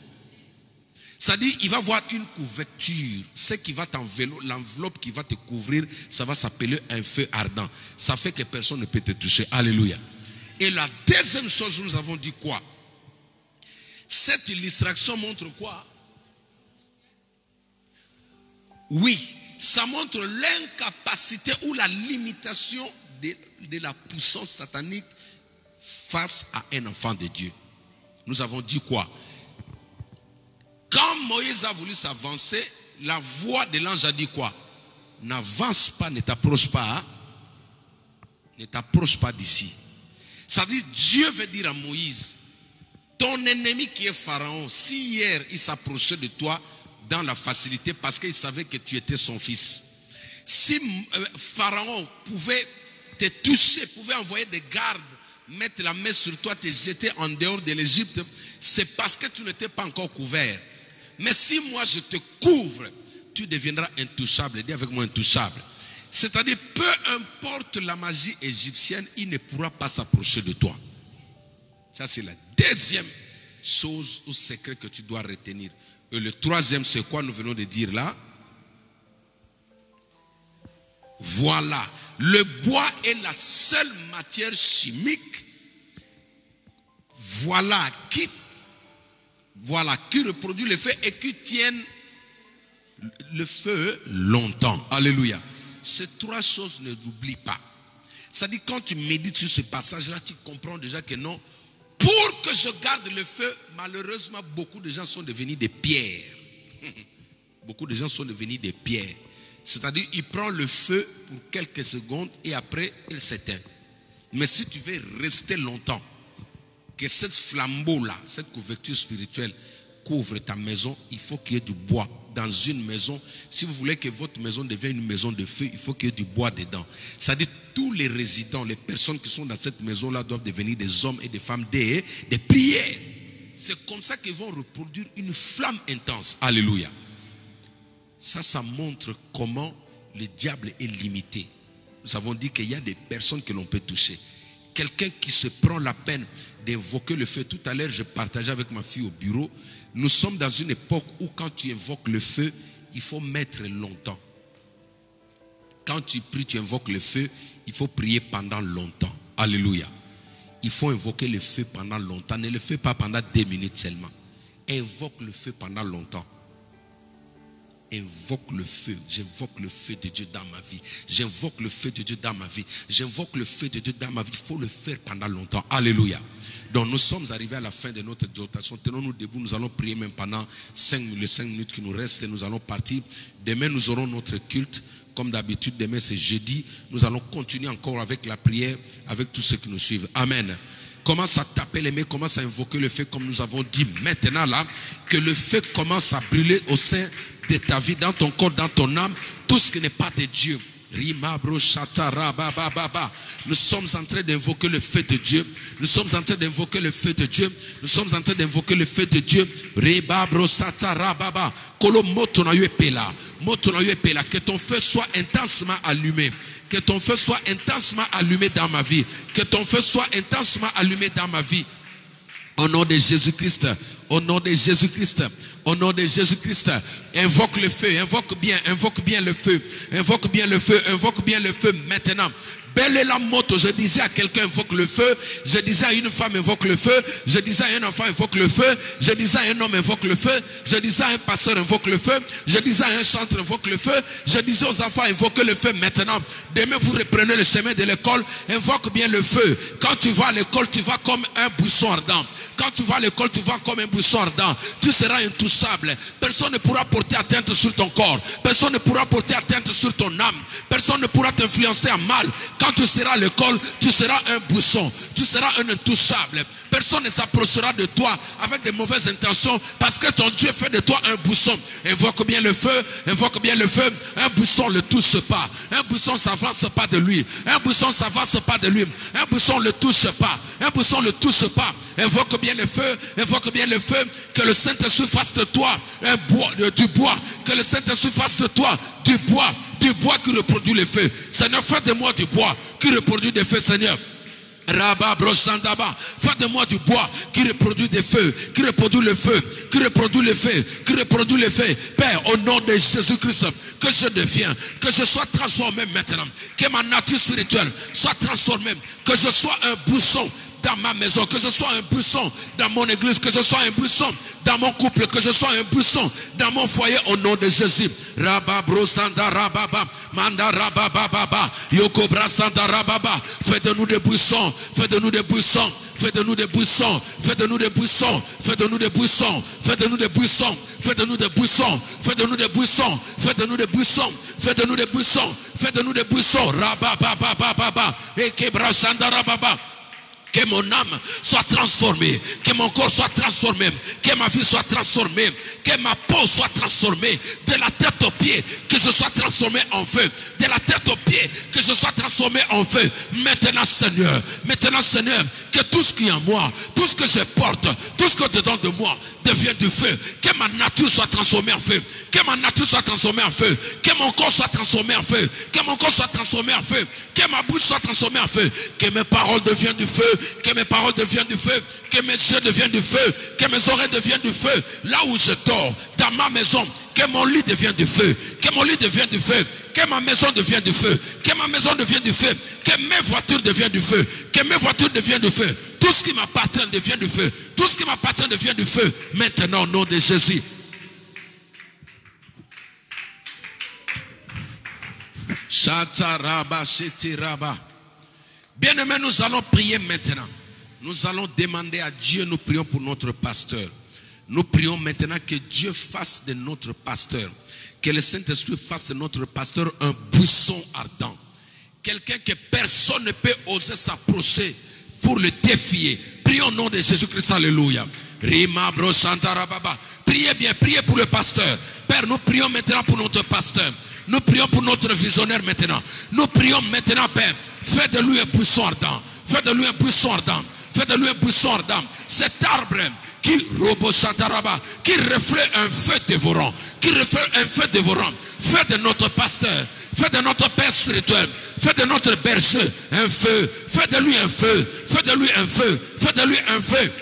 C'est-à-dire, il va voir une couverture. Ce qui va t'envelopper, l'enveloppe qui va te couvrir, ça va s'appeler un feu ardent. Ça fait que personne ne peut te toucher. Alléluia. Et la deuxième chose, nous avons dit quoi? Cette illustration montre quoi? Oui, ça montre l'incapacité ou la limitation de la puissance satanique face à un enfant de Dieu. Nous avons dit quoi? Moïse a voulu s'avancer, la voix de l'ange a dit quoi? N'avance pas, ne t'approche pas. Hein? Ne t'approche pas d'ici. Ça dit, Dieu veut dire à Moïse, ton ennemi qui est Pharaon, si hier il s'approchait de toi dans la facilité parce qu'il savait que tu étais son fils. Si Pharaon pouvait te toucher, pouvait envoyer des gardes, mettre la main sur toi, te jeter en dehors de l'Égypte, c'est parce que tu n'étais pas encore couvert. Mais si moi je te couvre, tu deviendras intouchable. Dis avec moi intouchable. C'est-à-dire, peu importe la magie égyptienne, il ne pourra pas s'approcher de toi. Ça, c'est la deuxième chose ou secret que tu dois retenir. Et le troisième, c'est quoi nous venons de dire là? Voilà. Le bois est la seule matière chimique, voilà, qui reproduit le feu et qui tienne le feu longtemps. Alléluia. Ces trois choses, ne l'oublie pas. C'est-à-dire, quand tu médites sur ce passage-là, tu comprends déjà que non. Pour que je garde le feu, malheureusement, beaucoup de gens sont devenus des pierres. Beaucoup de gens sont devenus des pierres. C'est-à-dire, il prend le feu pour quelques secondes et après, il s'éteint. Mais si tu veux rester longtemps, que cette flambeau-là, cette couverture spirituelle couvre ta maison, il faut qu'il y ait du bois dans une maison. Si vous voulez que votre maison devienne une maison de feu, il faut qu'il y ait du bois dedans. C'est-à-dire, tous les résidents, les personnes qui sont dans cette maison-là doivent devenir des hommes et des femmes des prières. C'est comme ça qu'ils vont reproduire une flamme intense. Alléluia. Ça montre comment le diable est limité. Nous avons dit qu'il y a des personnes que l'on peut toucher. Quelqu'un qui se prend la peine d'invoquer le feu. Tout à l'heure, je partageais avec ma fille au bureau. Nous sommes dans une époque où quand tu invoques le feu, il faut mettre longtemps. Quand tu pries, tu invoques le feu, il faut prier pendant longtemps. Alléluia. Il faut invoquer le feu pendant longtemps. Ne le fais pas pendant 2 minutes seulement. Invoque le feu pendant longtemps. Invoque le feu. J'invoque le feu de Dieu dans ma vie. J'invoque le feu de Dieu dans ma vie. J'invoque le feu de Dieu dans ma vie. Il faut le faire pendant longtemps. Alléluia. Donc nous sommes arrivés à la fin de notre exhortation. Tenons-nous debout. Nous allons prier même pendant les 5 minutes qui nous restent. Et nous allons partir. Demain nous aurons notre culte. Comme d'habitude, demain c'est jeudi. Nous allons continuer encore avec la prière, avec tous ceux qui nous suivent. Amen. Commence à taper les mains, commence à invoquer le feu comme nous avons dit maintenant là. Que le feu commence à brûler au sein de ta vie, dans ton corps, dans ton âme. Tout ce qui n'est pas de Dieu. Nous sommes en train d'invoquer le feu de Dieu. Nous sommes en train d'invoquer le feu de Dieu. Nous sommes en train d'invoquer le feu de Dieu. Que ton feu soit intensement allumé. Que ton feu soit intensement allumé dans ma vie. Que ton feu soit intensement allumé dans ma vie. Au nom de Jésus-Christ. Au nom de Jésus-Christ. Au nom de Jésus-Christ, invoque le feu, invoque bien le feu, invoque bien le feu, invoque bien le feu maintenant. Belle est la moto, je disais à quelqu'un invoque le feu, je disais à une femme invoque le feu, je disais à un enfant invoque le feu, je disais à un homme invoque le feu, je disais à un pasteur invoque le feu, je disais à un chanteur invoque le feu, je disais aux enfants invoquez le feu maintenant. Demain vous reprenez le chemin de l'école, invoque bien le feu. Quand tu vas à l'école, tu vas comme un buisson ardent. Quand tu vas à l'école, tu vas comme un buisson ardent. Tu seras intouchable. Personne ne pourra porter atteinte sur ton corps. Personne ne pourra porter atteinte sur ton âme. Personne ne pourra t'influencer à mal. Quand tu seras à l'école, tu seras un buisson. Tu seras un intouchable. Personne ne s'approchera de toi avec de mauvaises intentions parce que ton Dieu fait de toi un buisson. Invoque bien le feu, invoque bien le feu. Un buisson ne le touche pas. Un buisson ne s'avance pas de lui. Un buisson ne s'avance pas de lui. Un buisson ne le touche pas. Un buisson ne le touche pas. Invoque bien le feu, invoque bien le feu. Que le Saint-Esprit fasse de toi du bois. Que le Saint-Esprit fasse de toi du bois qui reproduit le feu. Seigneur, fais de moi du bois qui reproduit le feu, Seigneur. Fais de moi du bois qui reproduit des feux, qui reproduit le feu, qui reproduit le feu, qui reproduit le feu. Père, au nom de Jésus-Christ, que je deviens, que je sois transformé maintenant, que ma nature spirituelle soit transformée, que je sois un buisson dans ma maison, que je sois un buisson dans mon église, que je sois un buisson dans mon couple, que je sois un buisson dans mon foyer au nom de Jésus. Fais de nous des buissons, fais de nous des buissons, fais de nous des buissons, fais de nous des buissons, fais de nous des buissons, fais de nous des buissons, fais de nous des buissons, fais de nous des buissons, fais de nous des buissons, fais de nous des buissons, fais de nous des buissons, rabababababa, et kebrashandarababa. Que mon âme soit transformée, que mon corps soit transformé, que ma vie soit transformée, que ma peau soit transformée, de la tête aux pieds, que je sois transformé en feu, de la tête aux pieds, que je sois transformé en feu. Maintenant Seigneur, que tout ce qui est en moi, tout ce que je porte, tout ce que dedans de moi devienne du feu, que ma nature soit transformée en feu, que ma nature soit transformée en feu, que mon corps soit transformé en feu, que mon corps soit transformé en feu, que ma bouche soit transformée en feu, que mes paroles deviennent du feu, que mes paroles deviennent du feu, que mes yeux deviennent du feu, que mes oreilles deviennent du feu, là où je dors, dans ma maison, que mon lit devienne du feu, que mon lit devienne du feu, que ma maison devienne du feu, que ma maison devienne du feu, que mes voitures deviennent du feu, que mes voitures deviennent du feu, tout ce qui m'appartient devient du feu, tout ce qui m'appartient devient du feu, maintenant au nom de Jésus. Bien-aimés, nous allons prier maintenant. Nous allons demander à Dieu, nous prions pour notre pasteur. Nous prions maintenant que Dieu fasse de notre pasteur, que le Saint-Esprit fasse de notre pasteur un buisson ardent. Quelqu'un que personne ne peut oser s'approcher pour le défier. Prions au nom de Jésus-Christ, alléluia. Priez bien, priez pour le pasteur. Père, nous prions maintenant pour notre pasteur. Nous prions pour notre visionnaire maintenant. Nous prions maintenant, Père. Fais de lui un buisson ardent. Fais de lui un buisson ardent. Fais de lui un buisson ardent. Cet arbre qui reflète un feu dévorant. Qui reflète un feu dévorant. Fais de notre pasteur. Fais de notre père spirituel. Fais de notre berger un feu. Fais de lui un feu. Fais de lui un feu. Fais de lui un feu.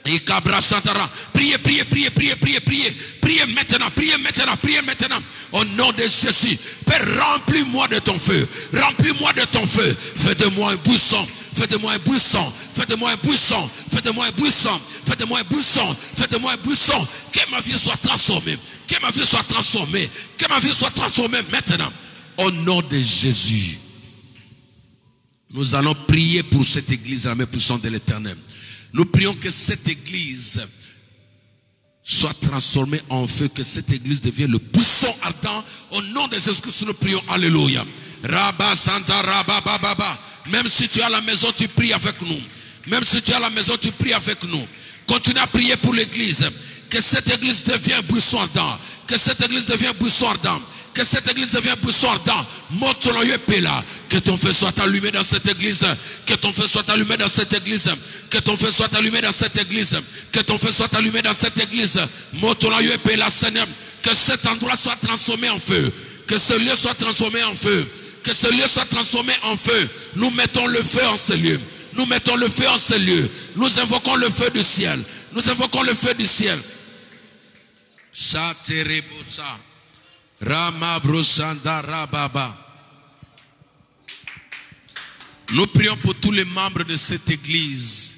Et Cabra Santara, priez, priez, priez, priez, priez, priez, priez maintenant, priez maintenant, priez maintenant, au nom de Jésus. Père, remplis-moi de ton feu, remplis-moi de ton feu, fais de moi un buisson, fais de moi un buisson, fais de moi un buisson, fais de moi un buisson, fais de moi un buisson, fais de moi un buisson, que ma vie soit transformée, que ma vie soit transformée, que ma vie soit transformée maintenant, au nom de Jésus. Nous allons prier pour cette église, la main puissante de l'Éternel. Nous prions que cette église soit transformée en feu, que cette église devienne le buisson ardent. Au nom de Jésus-Christ, nous prions. Alléluia. Rabba Santa Rabba Baba. Même si tu es à la maison, tu pries avec nous. Même si tu es à la maison, tu pries avec nous. Continue à prier pour l'église. Que cette église devienne un buisson ardent. Que cette église devienne un buisson ardent. Que cette église devienne un buisson ardent. Que ton feu soit allumé dans cette église. Que ton feu soit allumé dans cette église. Que ton feu soit allumé dans cette église. Que ton feu soit allumé dans cette église. Seigneur. Que cet endroit soit transformé en feu. Que ce lieu soit transformé en feu. Que ce lieu soit transformé en feu. Nous mettons le feu en ce lieu. Nous mettons le feu en ce lieu. Nous invoquons le feu du ciel. Nous invoquons le feu du ciel. Chaterebosa. Rama Brosanda Rababa. Nous prions pour tous les membres de cette église.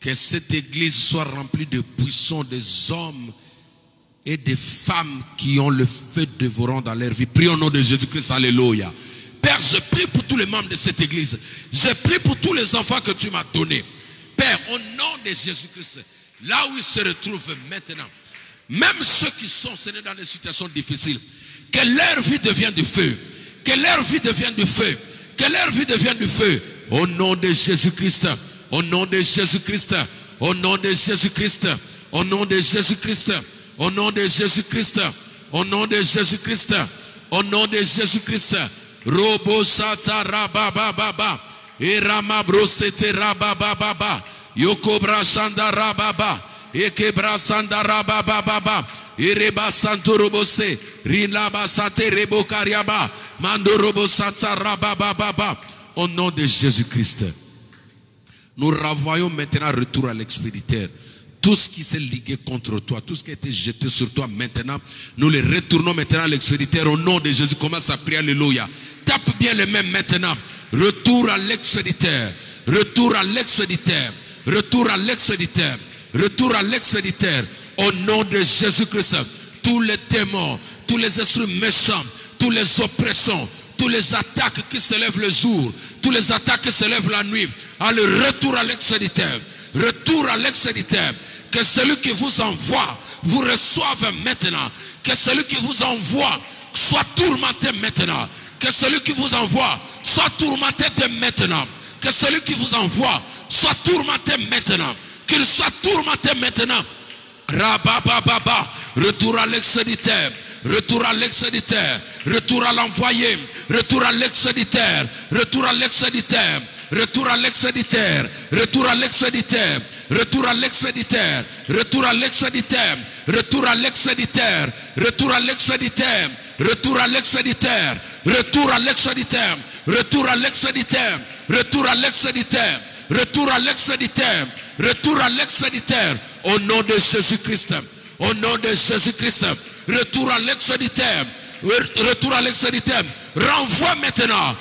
Que cette église soit remplie de buissons, des hommes et des femmes qui ont le feu dévorant dans leur vie. Prions au nom de Jésus-Christ, alléluia. Père, je prie pour tous les membres de cette église. Je prie pour tous les enfants que tu m'as donnés. Père, au nom de Jésus-Christ, là où ils se retrouvent maintenant, même ceux qui sont dans des situations difficiles, que leur vie devienne du feu. Que leur vie devienne du feu. Que leur vie devienne du feu. Au nom de Jésus-Christ. Au nom de Jésus-Christ. Au nom de Jésus-Christ. Au nom de Jésus-Christ. Au nom de Jésus-Christ. Au nom de Jésus-Christ. Au nom de Jésus-Christ. Robo Sata Rababa. Erama Brosete Rababa. Yokobra Sanda Rababa. Ekebra Sanda Rababa. Ireba Santo Robose, Rinaba Sante Rebo Kariaba, Mando Robo Sata Rababa. Au nom de Jésus-Christ, nous renvoyons maintenant retour à l'expéditeur. Tout ce qui s'est ligué contre toi, tout ce qui a été jeté sur toi maintenant, nous les retournons maintenant à l'expéditeur. Au nom de Jésus, commence à prier, alléluia. Tape bien les mains maintenant. Retour à l'expéditeur. Retour à l'expéditeur. Retour à l'expéditeur. Retour à l'expéditeur. Au nom de Jésus-Christ, tous les démons, tous les esprits méchants, tous les oppressions, tous les attaques qui se lèvent le jour, tous les attaques qui se lèvent la nuit, le retour à l'ex-éditeur, retour à l'ex-éditeur, que celui qui vous envoie vous reçoive maintenant, que celui qui vous envoie soit tourmenté maintenant, que celui qui vous envoie soit tourmenté de maintenant, que celui qui vous envoie soit tourmenté maintenant, qu'il soit tourmenté maintenant. Rabababa, retour à l'ex-éditeur, retour à l'ex-éditeur, retour à l'envoyé, retour à l'ex-éditeur, retour à l'ex-éditeur, retour à l'ex-éditeur, retour à l'ex-éditeur, retour à l'ex-éditeur, retour à l'ex-éditeur, retour à l'ex-éditeur, retour à l'ex-éditeur, retour à l'ex-éditeur, retour à l'ex-éditeur, retour à l'ex-éditeur, retour à l'ex-éditeur, retour à l'ex-éditeur, retour à l'ex-éditeur, au nom de Jésus-Christ, au nom de Jésus-Christ, retour à l'ex-éditeur, retour à l'ex-éditeur, renvoie maintenant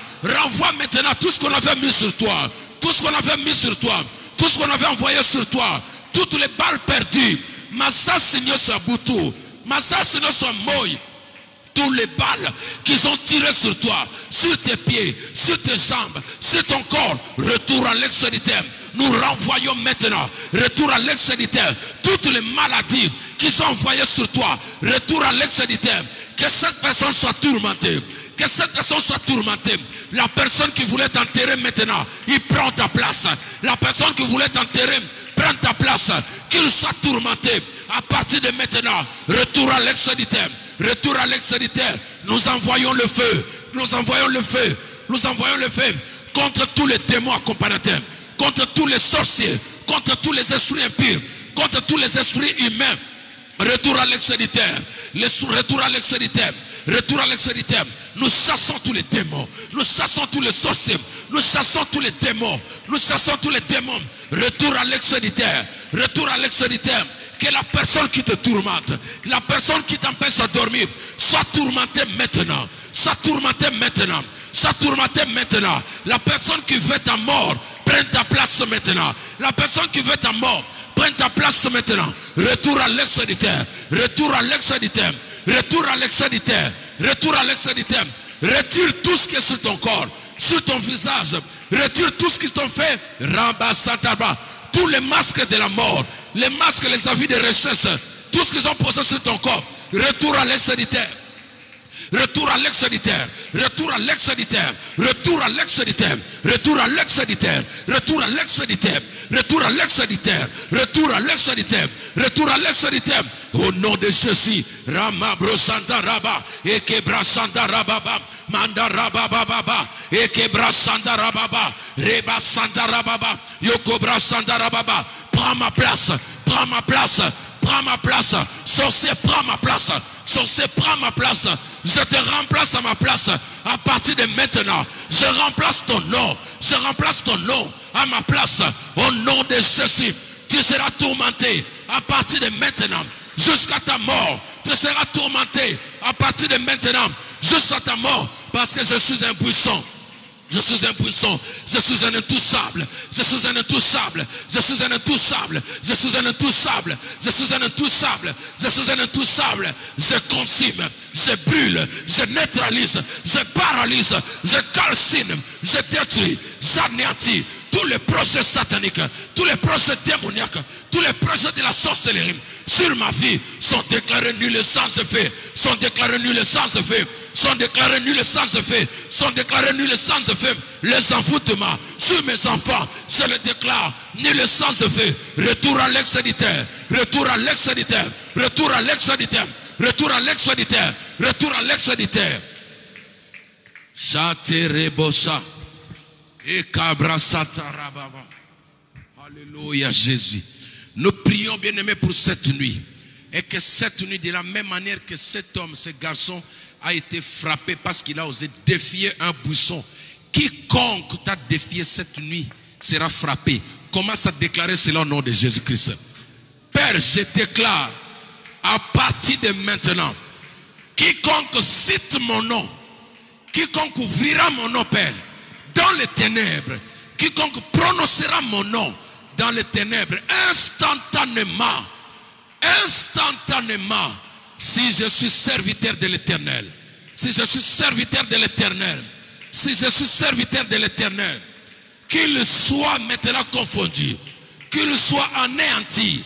tout ce qu'on avait mis sur toi, tout ce qu'on avait mis sur toi, tout ce qu'on avait envoyé sur toi, toutes les balles perdues, Massa Seigneur Sabutu, Massa Seigneur Samoy, tous les balles qu'ils ont tirées sur toi, sur tes pieds, sur tes jambes, sur ton corps, retour à l'ex-éditeur. Nous renvoyons maintenant, retour à l'ex-éditeur, toutes les maladies qu'ils ont envoyées sur toi, retour à l'ex-éditeur. Que cette personne soit tourmentée, que cette personne soit tourmentée. La personne qui voulait t'enterrer maintenant, il prend ta place. La personne qui voulait t'enterrer, prend ta place. Qu'il soit tourmenté à partir de maintenant. Retour à l'ex-éditeur, retour à l'ex-éditeur. Nous envoyons le feu, nous envoyons le feu, nous envoyons le feu contre tous les démons accompagnateurs, contre tous les sorciers, contre tous les esprits impurs, contre tous les esprits humains. Retour à l'ex-éditeur, retour à l'ex-éditeur, retour à l'ex-éditeur. Nous chassons tous les démons, nous chassons tous les sorciers, nous chassons tous les démons, nous chassons tous les démons. Retour à l'ex-éditeur, retour à l'ex-éditeur. Que la personne qui te tourmente, la personne qui t'empêche de dormir, soit tourmentée maintenant, soit tourmentée maintenant, soit tourmentée maintenant. La personne qui veut ta mort, prenne ta place maintenant. La personne qui veut ta mort, prenne ta place maintenant. Retour à l'ex-éditeur, retour à l'ex-éditeur, retour à l'ex-éditeur, retour à l'ex-éditeur. Retire tout ce qui est sur ton corps, sur ton visage. Retire tout ce qu'ils t'ont fait. Rambasataba. Tous les masques de la mort, les masques, les avis de recherche, tout ce qu'ils ont posé sur ton corps. Retour à l'ex-éditeur. Retour à l'ex-éditeur, retour à l'ex-éditeur, retour à l'ex-éditeur, retour à l'ex-éditeur, retour à l'ex-éditeur, retour à l'ex-éditeur, retour à l'ex-éditeur, retour à l'ex-éditeur. Au nom de Jésus, Rama Brosanta Raba, Ekebra Santa Rababa, Manda Rababa, Ekebra Santa Rababa, Reba Santa Rababa, Yokobra Santa Rababa. Prends ma place, prends ma place. Prends ma place, sorcier, prends ma place, sorcier, prends ma place. Je te remplace à ma place à partir de maintenant. Je remplace ton nom, je remplace ton nom à ma place. Au nom de Jésus, tu seras tourmenté à partir de maintenant jusqu'à ta mort. Tu seras tourmenté à partir de maintenant jusqu'à ta mort, parce que je suis un buisson. Je suis un buisson, je suis un intouchable, je suis un intouchable, je suis un intouchable, je suis un intouchable, je suis un intouchable, je suis un intouchable. Je consume, je brûle, je neutralise, je paralyse, je calcine, je détruis, j'anéantis tous les projets sataniques, tous les projets démoniaques, tous les projets de la sorcellerie sur ma vie sont déclarés nuls et sans effet, sont déclarés nuls et sans effet, sont déclarés nuls et sans effet, sont déclarés nuls et sans effet. Les envoûtements sur mes enfants, je les déclare nuls et sans effet. Retour à l'ex-éditeur, retour à l'ex-éditeur, retour à l'ex-éditeur, retour à l'ex-éditeur, retour à l'ex-éditeur. Chaterebosa et Kabrasata Rababa. Alléluia Jésus. Nous prions, bien-aimés, pour cette nuit. Et que cette nuit, de la même manière que cet homme, ce garçon, a été frappé parce qu'il a osé défier un buisson. Quiconque t'a défié cette nuit sera frappé. Commence à déclarer cela au nom de Jésus-Christ. Père, je déclare, à partir de maintenant, quiconque cite mon nom, quiconque ouvrira mon nom, Père, dans les ténèbres, quiconque prononcera mon nom dans les ténèbres, instantanément, si je suis serviteur de l'Éternel, Si je suis serviteur de l'Éternel, si je suis serviteur de l'Éternel, qu'il soit maintenant confondu, qu'il soit anéanti.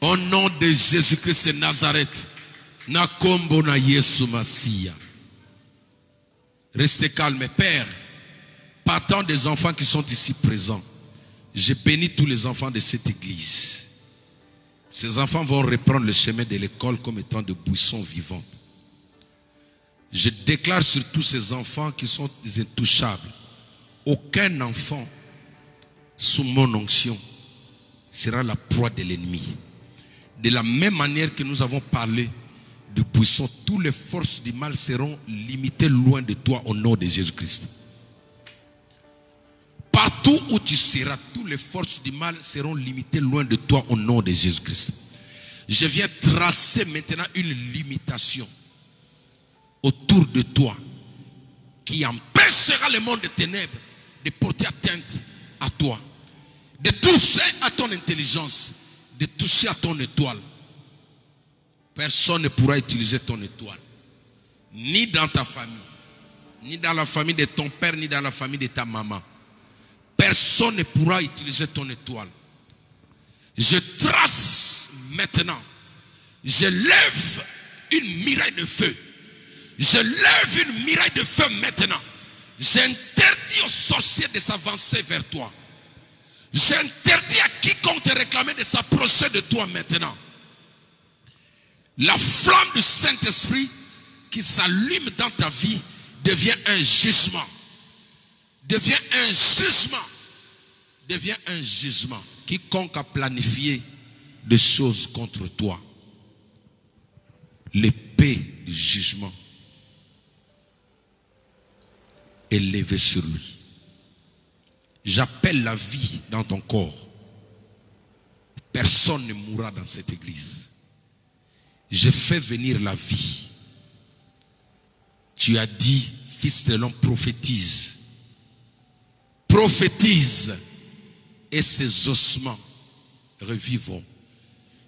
Au nom de Jésus-Christ de Nazareth, na kombo na Yesu Masia. Restez calme, Père. Partant des enfants qui sont ici présents, je bénis tous les enfants de cette église. Ces enfants vont reprendre le chemin de l'école comme étant de buissons vivantes. Je déclare sur tous ces enfants qui sont des intouchables, aucun enfant sous mon onction sera la proie de l'ennemi. De la même manière que nous avons parlé de buissons, toutes les forces du mal seront limitées loin de toi au nom de Jésus-Christ. Partout où tu seras, toutes les forces du mal seront limitées loin de toi au nom de Jésus-Christ. Je viens tracer maintenant une limitation autour de toi qui empêchera le monde des ténèbres de porter atteinte à toi, de toucher à ton intelligence, de toucher à ton étoile. Personne ne pourra utiliser ton étoile, ni dans ta famille, ni dans la famille de ton père, ni dans la famille de ta maman. Personne ne pourra utiliser ton étoile. Je trace maintenant, je lève une muraille de feu. Je lève une muraille de feu maintenant. J'interdis aux sorciers de s'avancer vers toi. J'interdis à quiconque te réclamer de s'approcher de toi maintenant. La flamme du Saint-Esprit qui s'allume dans ta vie devient un jugement. Devient un jugement. Devient un jugement. Quiconque a planifié des choses contre toi, l'épée du jugement est levée sur lui. J'appelle la vie dans ton corps. Personne ne mourra dans cette église. Je fais venir la vie. Tu as dit, fils de l'homme, prophétise. Prophétise. Et ces ossements revivront.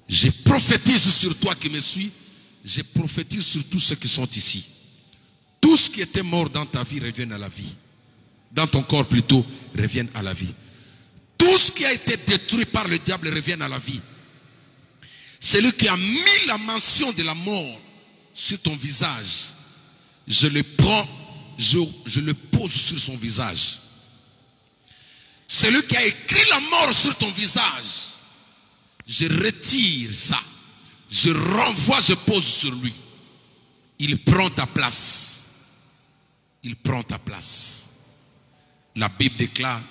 Je prophétise sur toi qui me suis. Je prophétise sur tous ceux qui sont ici. Tout ce qui était mort dans ta vie revienne à la vie. Dans ton corps plutôt, revienne à la vie. Tout ce qui a été détruit par le diable revienne à la vie. Celui qui a mis la mention de la mort sur ton visage, je le prends, je le pose sur son visage. Celui qui a écrit la mort sur ton visage, je retire ça. Je renvoie, je pose sur lui. Il prend ta place. Il prend ta place. La Bible déclare,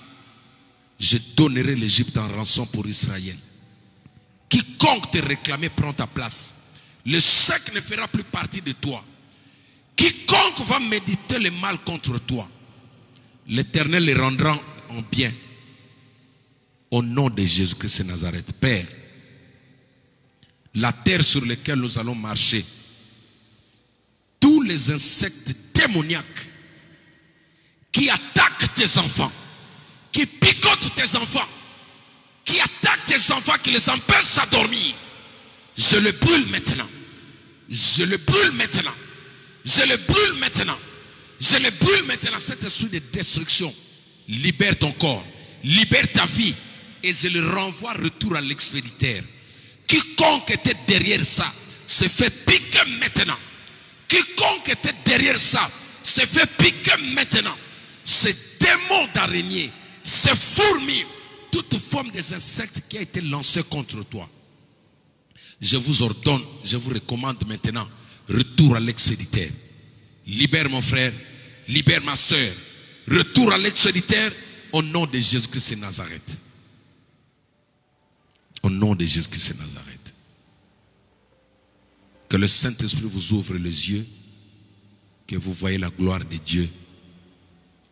je donnerai l'Égypte en rançon pour Israël. Quiconque te réclamait prend ta place. Le chèque ne fera plus partie de toi. Quiconque va méditer le mal contre toi, l'Éternel les rendra en bien. Au nom de Jésus-Christ de Nazareth. Père, la terre sur laquelle nous allons marcher, tous les insectes démoniaques qui attaquent tes enfants, qui picotent tes enfants, qui attaquent tes enfants, qui les empêchent de dormir, je le brûle maintenant. Je le brûle maintenant. Je le brûle maintenant. Je le brûle maintenant. Cet esprit de destruction, libère ton corps, libère ta vie, et je le renvoie retour à l'expéditeur. Quiconque était derrière ça se fait piquer maintenant. Quiconque était derrière ça se fait piquer maintenant. Ces démons d'araignée, ces fourmis, toute forme des insectes qui a été lancée contre toi, je vous ordonne, je vous recommande maintenant, retour à l'expéditeur. Libère mon frère, libère ma soeur. Retour à l'expéditeur au nom de Jésus-Christ de Nazareth. Au nom de Jésus-Christ de Nazareth. Que le Saint-Esprit vous ouvre les yeux, que vous voyez la gloire de Dieu,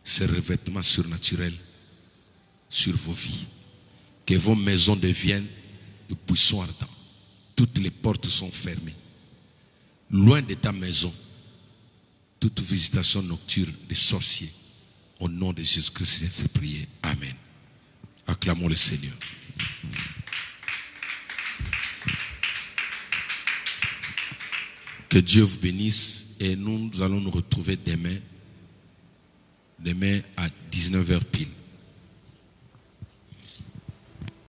ce revêtement surnaturel sur vos vies. Que vos maisons deviennent de buissons ardents. Toutes les portes sont fermées. Loin de ta maison, toute visitation nocturne des sorciers. Au nom de Jésus-Christ, c'est prié. Amen. Acclamons le Seigneur. Que Dieu vous bénisse. et nous allons nous retrouver demain à 19h pile.